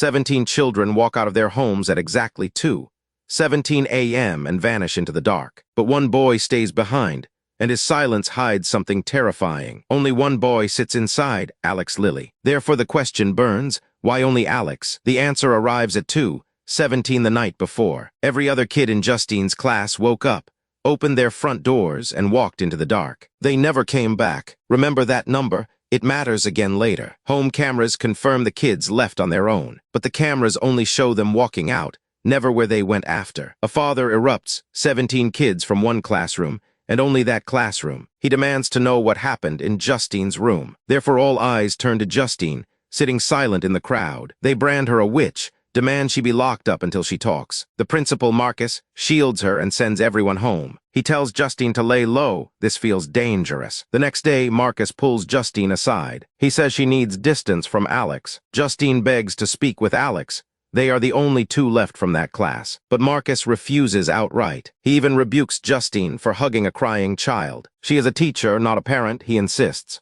17 children walk out of their homes at exactly 2:17 a.m. and vanish into the dark. But one boy stays behind, and his silence hides something terrifying. Only one boy sits inside, Alex Lilly. Therefore the question burns, why only Alex? The answer arrives at 2:17 the night before. Every other kid in Justine's class woke up, opened their front doors, and walked into the dark. They never came back. Remember that number? It matters again later. Home cameras confirm the kids left on their own, but the cameras only show them walking out, never where they went after. A father erupts, 17 kids from one classroom, and only that classroom. He demands to know what happened in Justine's room. Therefore all eyes turn to Justine, sitting silent in the crowd. They brand her a witch, demand she be locked up until she talks. The principal, Marcus, shields her and sends everyone home. He tells Justine to lay low. This feels dangerous. The next day, Marcus pulls Justine aside. He says she needs distance from Alex. Justine begs to speak with Alex. They are the only two left from that class. But Marcus refuses outright. He even rebukes Justine for hugging a crying child. She is a teacher, not a parent, he insists.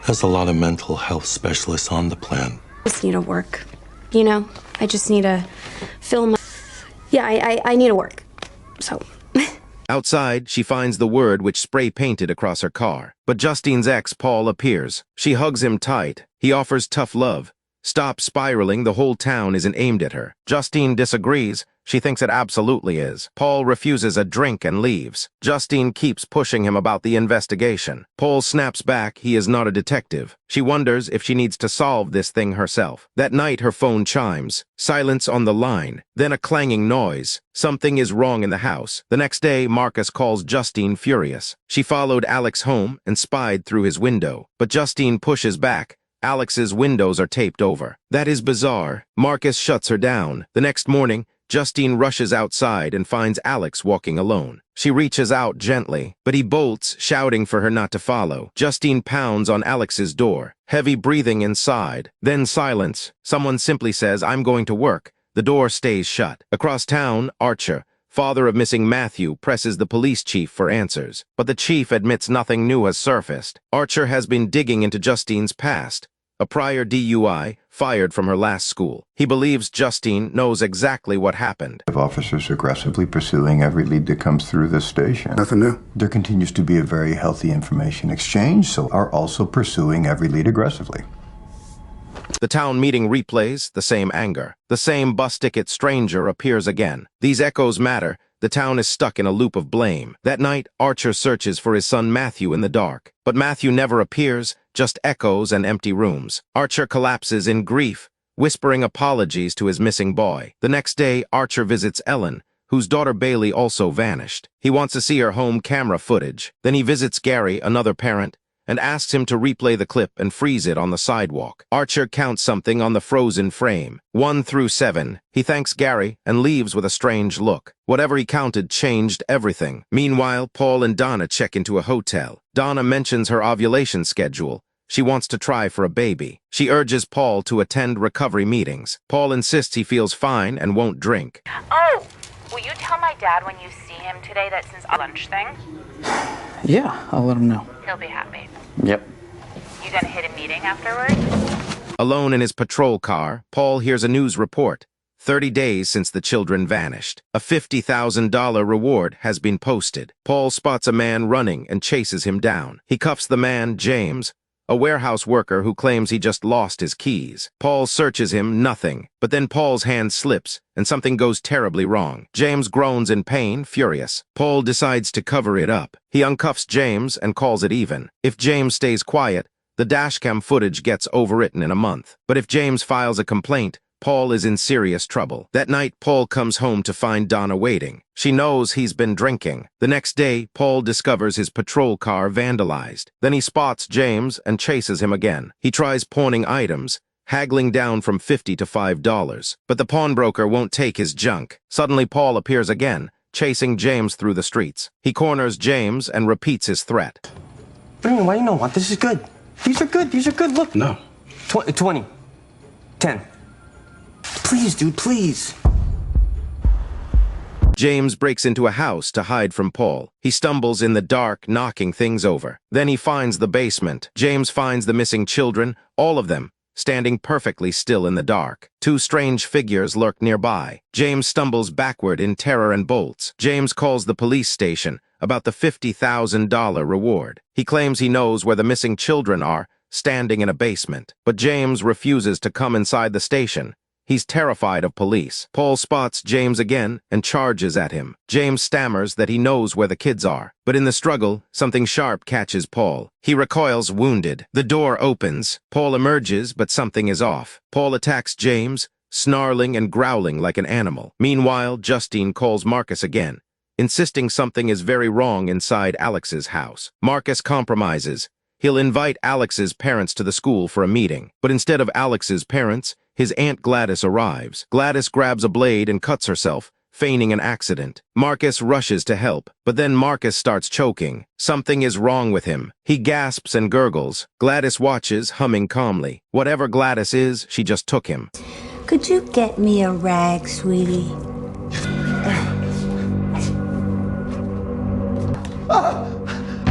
There's a lot of mental health specialists on the plan. I just need to work. You know, I just need to fill my... Yeah, I need to work. So... Outside, she finds the word which spray-painted across her car. But Justine's ex, Paul, appears. She hugs him tight. He offers tough love. Stop spiraling, the whole town isn't aimed at her. Justine disagrees. She thinks it absolutely is. Paul refuses a drink and leaves. Justine keeps pushing him about the investigation. Paul snaps back. He is not a detective. She wonders if she needs to solve this thing herself. That night, her phone chimes. Silence on the line. Then a clanging noise. Something is wrong in the house. The next day, Marcus calls Justine furious. She followed Alex home and spied through his window. But Justine pushes back. Alex's windows are taped over. That is bizarre. Marcus shuts her down. The next morning, Justine rushes outside and finds Alex walking alone. She reaches out gently, but he bolts, shouting for her not to follow. Justine pounds on Alex's door. Heavy breathing inside. Then silence. Someone simply says, "I'm going to work." The door stays shut. Across town, Archer, father of missing Matthew, presses the police chief for answers. But the chief admits nothing new has surfaced. Archer has been digging into Justine's past. A prior DUI, fired from her last school. He believes Justine knows exactly what happened. Officers aggressively pursuing every lead that comes through this station. Nothing new. There continues to be a very healthy information exchange, so are also pursuing every lead aggressively. The town meeting replays, the same anger. The same bus ticket stranger appears again. These echoes matter. The town is stuck in a loop of blame. That night, Archer searches for his son Matthew in the dark. But Matthew never appears, just echoes and empty rooms. Archer collapses in grief, whispering apologies to his missing boy. The next day, Archer visits Ellen, whose daughter Bailey also vanished. He wants to see her home camera footage. Then he visits Gary, another parent, and asks him to replay the clip and freeze it on the sidewalk. Archer counts something on the frozen frame, 1 through 7. He thanks Gary and leaves with a strange look. Whatever he counted changed everything. Meanwhile, Paul and Donna check into a hotel. Donna mentions her ovulation schedule. She wants to try for a baby. She urges Paul to attend recovery meetings. Paul insists he feels fine and won't drink. Oh, will you tell my dad when you see him today that since our lunch thing? Yeah, I'll let him know. He'll be happy. Yep. You gonna hit a meeting afterwards? Alone in his patrol car, Paul hears a news report. 30 days since the children vanished. A $50,000 reward has been posted. Paul spots a man running and chases him down. He cuffs the man, James, a warehouse worker who claims he just lost his keys. Paul searches him, nothing. But then Paul's hand slips, and something goes terribly wrong. James groans in pain, furious. Paul decides to cover it up. He uncuffs James and calls it even. If James stays quiet, the dashcam footage gets overwritten in a month. But if James files a complaint, Paul is in serious trouble. That night, Paul comes home to find Donna waiting. She knows he's been drinking. The next day, Paul discovers his patrol car vandalized. Then he spots James and chases him again. He tries pawning items, haggling down from $50 to $5. But the pawnbroker won't take his junk. Suddenly, Paul appears again, chasing James through the streets. He corners James and repeats his threat. What do you mean, why do you not want? This is good. These are good, look. No. 20. 10. Please, dude, please. James breaks into a house to hide from Paul. He stumbles in the dark, knocking things over. Then he finds the basement. James finds the missing children, all of them, standing perfectly still in the dark. Two strange figures lurk nearby. James stumbles backward in terror and bolts. James calls the police station about the $50,000 reward. He claims he knows where the missing children are, standing in a basement. But James refuses to come inside the station. He's terrified of police. Paul spots James again and charges at him. James stammers that he knows where the kids are. But in the struggle, something sharp catches Paul. He recoils, wounded. The door opens. Paul emerges, but something is off. Paul attacks James, snarling and growling like an animal. Meanwhile, Justine calls Marcus again, insisting something is very wrong inside Alex's house. Marcus compromises. He'll invite Alex's parents to the school for a meeting. But instead of Alex's parents, his Aunt Glattis arrives. Glattis grabs a blade and cuts herself, feigning an accident. Marcus rushes to help, but then Marcus starts choking. Something is wrong with him. He gasps and gurgles. Glattis watches, humming calmly. Whatever Glattis is, she just took him. Could you get me a rag, sweetie?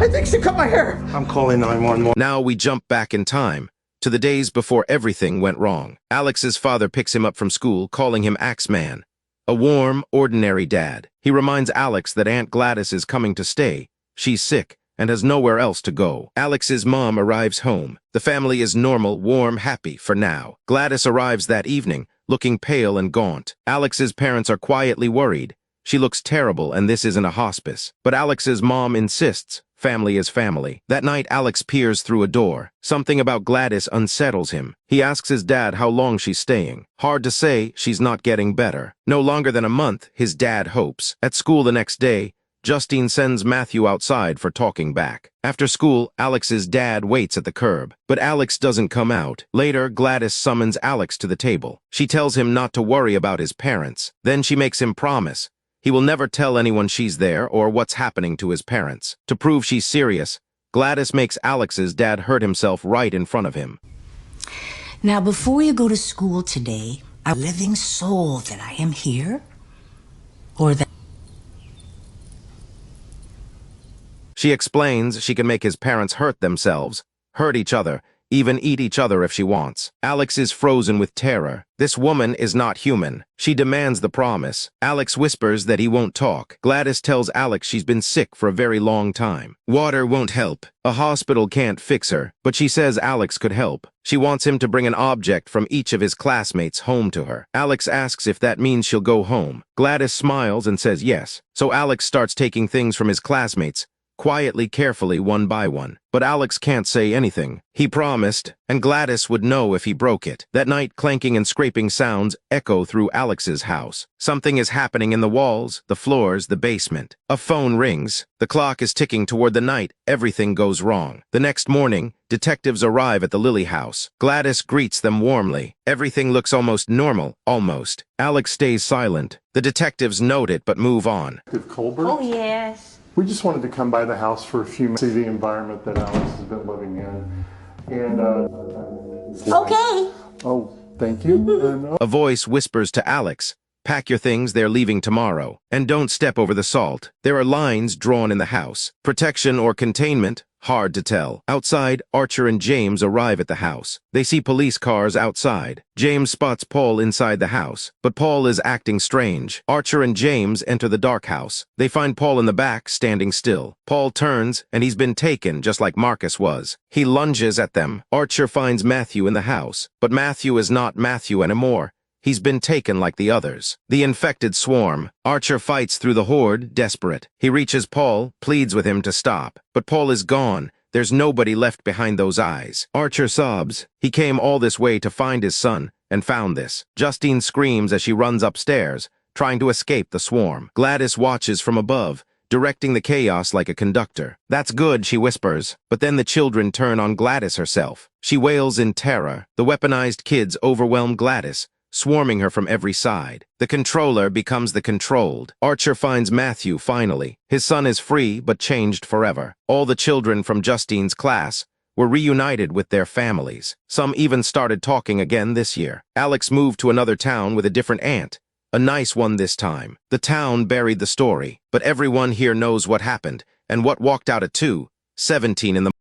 I think she cut my hair. I'm calling 911. Now we jump back in time to the days before everything went wrong. Alex's father picks him up from school, calling him Axeman, a warm, ordinary dad. He reminds Alex that Aunt Glattis is coming to stay. She's sick and has nowhere else to go. Alex's mom arrives home. The family is normal, warm, happy for now. Glattis arrives that evening, looking pale and gaunt. Alex's parents are quietly worried. She looks terrible and this isn't a hospice. But Alex's mom insists. Family is family. That night, Alex peers through a door. Something about Glattis unsettles him. He asks his dad how long she's staying. Hard to say, she's not getting better. No longer than a month, his dad hopes. At school the next day, Justine sends Matthew outside for talking back. After school, Alex's dad waits at the curb. But Alex doesn't come out. Later, Glattis summons Alex to the table. She tells him not to worry about his parents. Then she makes him promise he will never tell anyone she's there or what's happening to his parents. To prove she's serious, Glattis makes Alex's dad hurt himself right in front of him. Now, before you go to school today, a living soul that I am here, or that... She explains she can make his parents hurt themselves, hurt each other, even eat each other if she wants. Alex is frozen with terror. This woman is not human. She demands the promise. Alex whispers that he won't talk. Glattis tells Alex she's been sick for a very long time. Water won't help. A hospital can't fix her. But she says Alex could help. She wants him to bring an object from each of his classmates home to her. Alex asks if that means she'll go home. Glattis smiles and says yes. So Alex starts taking things from his classmates, quietly, carefully, one by one. But Alex can't say anything. He promised, and Glattis would know if he broke it. That night, clanking and scraping sounds echo through Alex's house. Something is happening in the walls, the floors, the basement. A phone rings. The clock is ticking toward the night. Everything goes wrong. The next morning, detectives arrive at the Lily house. Glattis greets them warmly. Everything looks almost normal, almost. Alex stays silent. The detectives note it but move on. Colbert? Oh, yes. We just wanted to come by the house for a few minutes, see the environment that Alex has been living in. And, Okay. oh, thank you. And, A voice whispers to Alex, "Pack your things, they're leaving tomorrow. And don't step over the salt." There are lines drawn in the house. Protection or containment? Hard to tell. Outside, Archer and James arrive at the house. They see police cars outside. James spots Paul inside the house, but Paul is acting strange. Archer and James enter the dark house. They find Paul in the back, standing still. Paul turns, and he's been taken, just like Marcus was. He lunges at them. Archer finds Matthew in the house, but Matthew is not Matthew anymore. He's been taken like the others. The infected swarm. Archer fights through the horde, desperate. He reaches Paul, pleads with him to stop. But Paul is gone. There's nobody left behind those eyes. Archer sobs. He came all this way to find his son, and found this. Justine screams as she runs upstairs, trying to escape the swarm. Glattis watches from above, directing the chaos like a conductor. "That's good," she whispers. But then the children turn on Glattis herself. She wails in terror. The weaponized kids overwhelm Glattis, swarming her from every side. The controller becomes the controlled. Archer finds Matthew finally. His son is free, but changed forever. All the children from Justine's class were reunited with their families. Some even started talking again this year. Alex moved to another town with a different aunt. A nice one this time. The town buried the story, but everyone here knows what happened, and what walked out at 2:17 in the